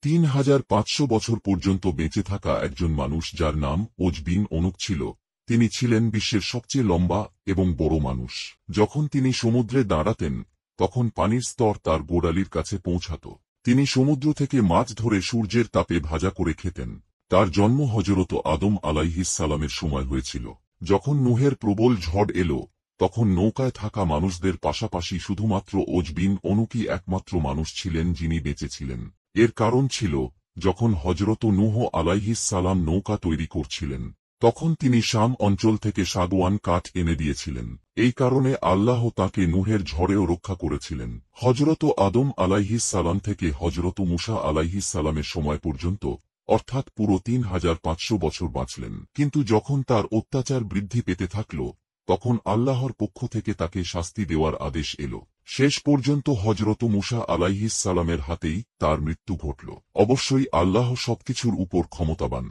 3500 বছর পর্যন্ত বেঁচে থাকা একজন মানুষ যার নাম ওজ বিন অনুক ছিল। তিনি ছিলেন বিশ্বের সবচেয়ে লম্বা এবং বড় মানুষ। যখন তিনি সমুদ্রে দাঁড়াতেন তখন পানির স্তর তার গোড়ালির কাছে পৌঁছাত। তিনি সমুদ্র থেকে মাছ ধরে সূর্যের তাপে ভাজা করে খেতেন। তার জন্ম হযরত আদম আলাইহিস সালামের সময় হয়েছিল। যখন নূহের প্রবল ঝড় এল তখন নৌকায় থাকা মানুষদের পাশাপাশি শুধুমাত্র ওজ বিন অনুকই একমাত্র মানুষ ছিলেন যিনি বেঁচে ছিলেন। এর কারণ ছিল, যখন হযরত নূহ আলাইহিস সালাম নৌকা তৈরি করছিলেন তখন তিনি শাম অঞ্চল থেকে সাগওয়ান কাঠ এনে দিয়েছিলেন। এই কারণে আল্লাহ তাঁকে নূহের ঝড়েও রক্ষা করেছিলেন। হযরত আদম আলাইহিস সালাম থেকে হযরত মূসা আলাইহিস সালামের সময় পর্যন্ত, অর্থাৎ পুরো 3500 বছর বাঁচলেন। কিন্তু যখন তার অত্যাচার বৃদ্ধি পেতে থাকল তখন আল্লাহর পক্ষ থেকে তাকে শাস্তি দেওয়ার আদেশ এল। শেষ পর্যন্ত হযরত মূসা আলাইহিস সালামের হাতেই তার মৃত্যু ঘটল। অবশ্যই আল্লাহ সবকিছুর উপর ক্ষমতাবান।